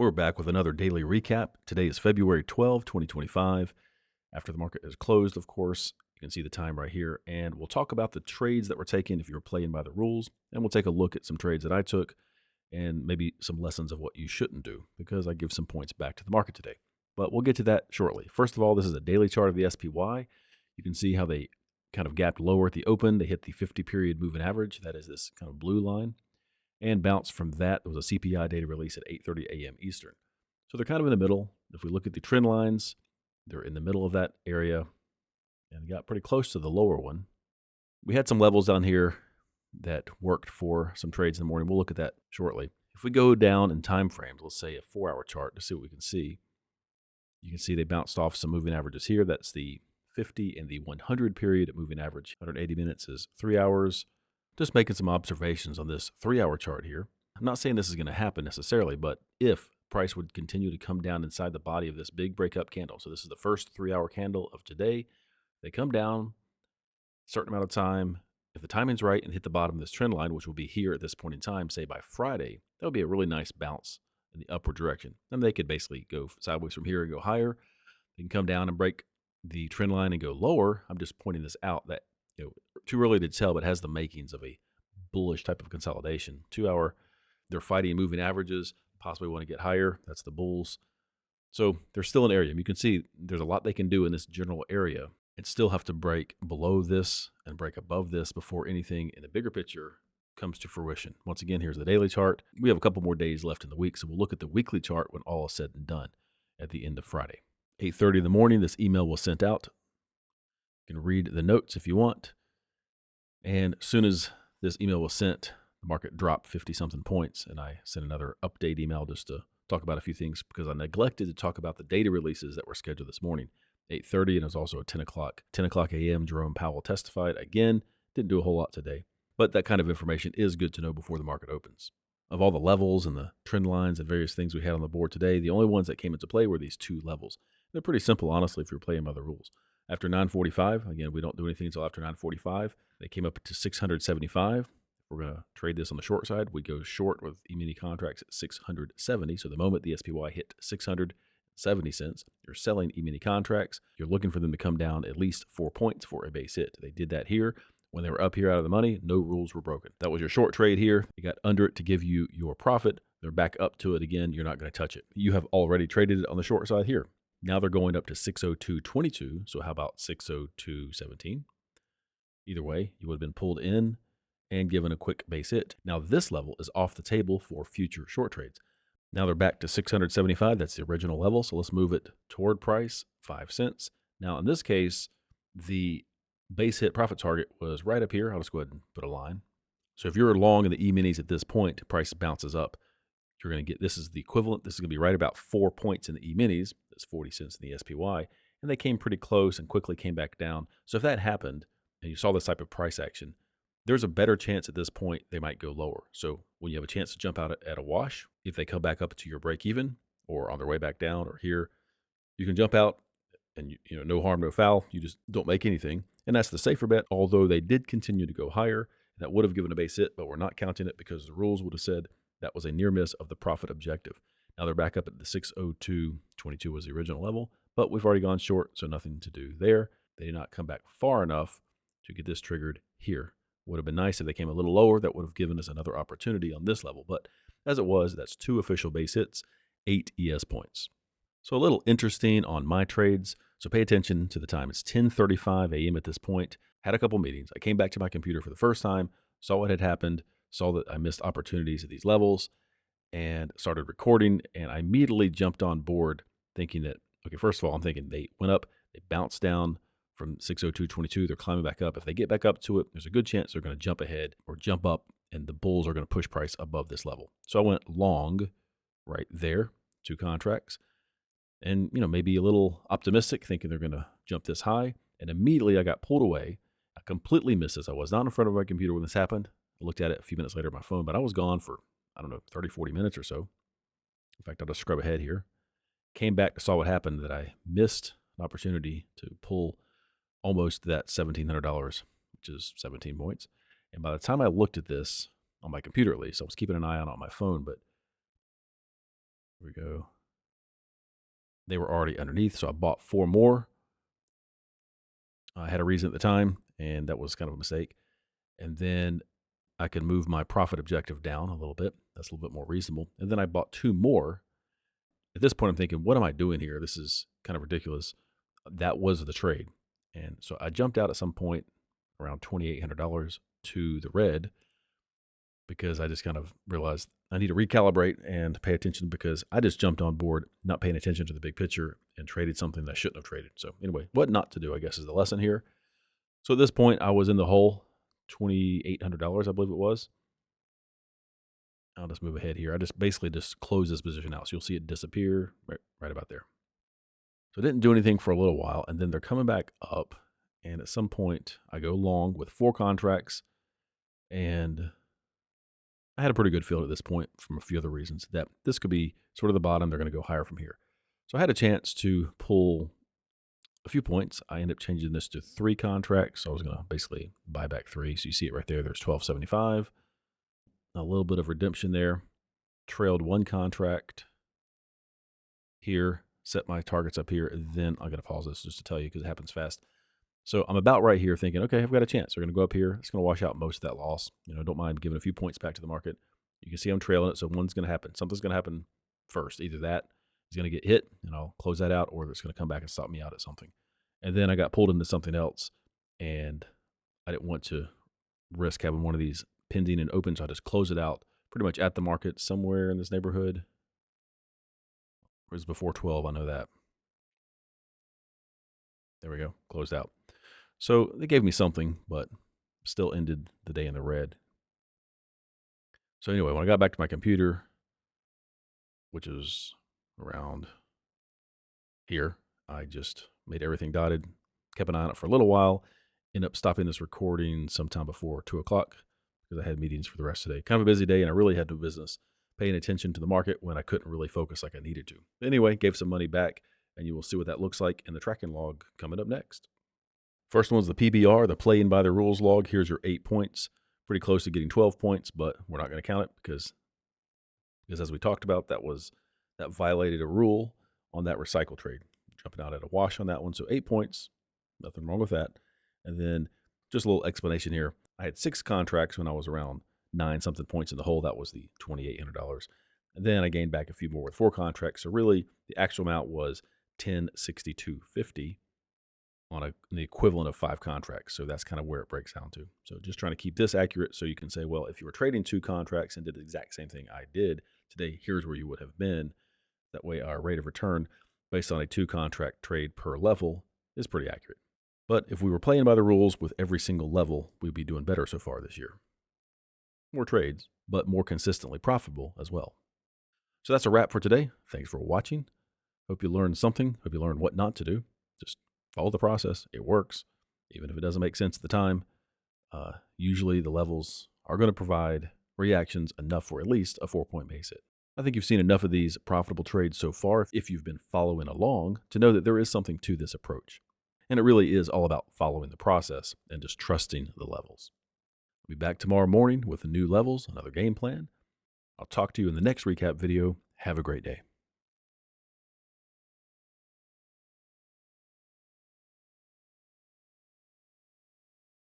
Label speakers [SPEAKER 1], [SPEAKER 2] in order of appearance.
[SPEAKER 1] We're back with another daily recap. Today is February 12, 2025. After the market is closed, of course, you can see the time right here. And we'll talk about the trades that were taken if you were playing by the rules. And we'll take a look at some trades that I took and maybe some lessons of what you shouldn't do because I give some points back to the market today. But we'll get to that shortly. First of all, this is a daily chart of the SPY. You can see how they kind of gapped lower at the open. They hit the 50-period moving average. That is this kind of blue line. And bounced from that. There was a CPI data release at 8:30 a.m. Eastern. So they're kind of in the middle. If we look at the trend lines, they're in the middle of that area and got pretty close to the lower one. We had some levels down here that worked for some trades in the morning. We'll look at that shortly. If we go down in time frames, let's say a 4-hour chart to see what we can see. You can see they bounced off some moving averages here. That's the 50 and the 100 period moving average. 180 minutes is 3 hours. Just making some observations on this 3-hour chart here. I'm not saying this is going to happen necessarily, but if price would continue to come down inside the body of this big breakup candle. So this is the first 3-hour candle of today. They come down a certain amount of time. If the timing's right and hit the bottom of this trend line, which will be here at this point in time, say by Friday, that would be a really nice bounce in the upward direction. Then they could basically go sideways from here and go higher. They can come down and break the trend line and go lower. I'm just pointing this out that too early to tell, but has the makings of a bullish type of consolidation. 2-hour, they're fighting moving averages, possibly want to get higher. That's the bulls. So there's still an area. You can see there's a lot they can do in this general area and still have to break below this and break above this before anything in the bigger picture comes to fruition. Once again, here's the daily chart. We have a couple more days left in the week, so we'll look at the weekly chart when all is said and done at the end of Friday. 8:30 in the morning, this email was sent out. You can read the notes if you want. And as soon as this email was sent, the market dropped 50-something points, and I sent another update email just to talk about a few things because I neglected to talk about the data releases that were scheduled this morning. 8:30, and it was also at 10 o'clock. 10 o'clock a.m., Jerome Powell testified. Again, didn't do a whole lot today, but that kind of information is good to know before the market opens. Of all the levels and the trend lines and various things we had on the board today, the only ones that came into play were these two levels. They're pretty simple, honestly, if you're playing by the rules. After 9:45, again, we don't do anything until after 9:45. They came up to 675. We're going to trade this on the short side. We go short with E-mini contracts at 670. So the moment the SPY hit 670 cents, you're selling E-mini contracts. You're looking for them to come down at least 4 points for a base hit. They did that here. When they were up here out of the money, no rules were broken. That was your short trade here. You got under it to give you your profit. They're back up to it again. You're not going to touch it. You have already traded it on the short side here. Now they're going up to 602.22. So how about 602.17? Either way, you would have been pulled in and given a quick base hit. Now this level is off the table for future short trades. Now they're back to 675. That's the original level. So let's move it toward price, 5 cents. Now in this case, the base hit profit target was right up here. I'll just go ahead and put a line. So if you're long in the E-minis at this point, price bounces up. You're going to get, this is the equivalent. This is going to be right about 4 points in the E-minis. That's 40 cents in the SPY. And they came pretty close and quickly came back down. So if that happened and you saw this type of price action, there's a better chance at this point they might go lower. So when you have a chance to jump out at a wash, if they come back up to your break even or on their way back down or here, you can jump out and no harm, no foul. You just don't make anything. And that's the safer bet, although they did continue to go higher. That would have given a base hit, but we're not counting it because the rules would have said that was a near miss of the profit objective. Now they're back up at the 602.22 was the original level, but we've already gone short, so nothing to do there. They did not come back far enough to get this triggered here. Would have been nice if they came a little lower. That would have given us another opportunity on this level. But as it was, that's 2 official base hits, 8 ES points. So a little interesting on my trades. So pay attention to the time. It's 10:35 a.m. at this point. Had a couple meetings. I came back to my computer for the first time, saw what had happened, saw that I missed opportunities at these levels, and started recording. And I immediately jumped on board thinking that, okay, first of all, I'm thinking they went up, they bounced down from 602.22. They're climbing back up. If they get back up to it, there's a good chance they're going to jump ahead or jump up, and the bulls are going to push price above this level. So I went long right there, 2 contracts. And, maybe a little optimistic, thinking they're going to jump this high. And immediately I got pulled away. I completely missed this. I was not in front of my computer when this happened. I looked at it a few minutes later on my phone, but I was gone for, 30, 40 minutes or so. In fact, I'll just scrub ahead here. Came back, saw what happened, that I missed an opportunity to pull almost that $1,700, which is 17 points. And by the time I looked at this, on my computer at least, I was keeping an eye on it on my phone, but we go. They were already underneath, so I bought 4 more. I had a reason at the time, and that was kind of a mistake. And then I could move my profit objective down a little bit. That's a little bit more reasonable. And then I bought 2 more. At this point, I'm thinking, what am I doing here? This is kind of ridiculous. That was the trade. And so I jumped out at some point around $2,800 to the red because I just kind of realized I need to recalibrate and pay attention because I just jumped on board, not paying attention to the big picture and traded something that I shouldn't have traded. So anyway, what not to do, I guess, is the lesson here. So at this point, I was in the hole, $2,800, I believe it was. I'll just move ahead here. I just basically just close this position out. So you'll see it disappear right about there. So I didn't do anything for a little while, and then they're coming back up. And at some point, I go long with 4 contracts, and I had a pretty good feel at this point from a few other reasons that this could be sort of the bottom. They're going to go higher from here. So I had a chance to pull a few points. I ended up changing this to 3 contracts. So I was going to basically buy back 3. So you see it right there. There's 1275. A little bit of redemption there. Trailed 1 contract here. Set my targets up here. And then I'm going to pause this just to tell you because it happens fast. So I'm about right here thinking, okay, I've got a chance. They're going to go up here. It's going to wash out most of that loss. Don't mind giving a few points back to the market. You can see I'm trailing it. So one's going to happen. Something's going to happen first. Either that is going to get hit and I'll close that out, or it's going to come back and stop me out at something. And then I got pulled into something else and I didn't want to risk having one of these pending and open. So I just closed it out pretty much at the market somewhere in this neighborhood. It was before 12. I know that. There we go. Closed out. So they gave me something, but still ended the day in the red. So anyway, when I got back to my computer, which is around here, I just made everything dotted, kept an eye on it for a little while, ended up stopping this recording sometime before 2 o'clock because I had meetings for the rest of the day. Kind of a busy day, and I really had no business paying attention to the market when I couldn't really focus like I needed to. Anyway, gave some money back, and you will see what that looks like in the tracking log coming up next. First one's the PBR, the play in by the rules log. Here's your 8 points. Pretty close to getting 12 points, but we're not going to count it because as we talked about, that violated a rule on that recycle trade. Jumping out at a wash on that one. So 8 points, nothing wrong with that. And then just a little explanation here. I had 6 contracts when I was around 9-something points in the hole. That was the $2,800. And then I gained back a few more with 4 contracts. So really the actual amount was $1062.50. on the equivalent of 5 contracts. So that's kind of where it breaks down to. So just trying to keep this accurate so you can say, well, if you were trading 2 contracts and did the exact same thing I did today, here's where you would have been. That way our rate of return based on a 2 contract trade per level is pretty accurate. But if we were playing by the rules with every single level, we'd be doing better so far this year. More trades, but more consistently profitable as well. So that's a wrap for today. Thanks for watching. Hope you learned something. Hope you learned what not to do. Just follow the process. It works, even if it doesn't make sense at the time. Usually the levels are going to provide reactions enough for at least a 4-point base hit. I think you've seen enough of these profitable trades so far, if you've been following along, to know that there is something to this approach. And it really is all about following the process and just trusting the levels. I'll be back tomorrow morning with the new levels, another game plan. I'll talk to you in the next recap video. Have a great day.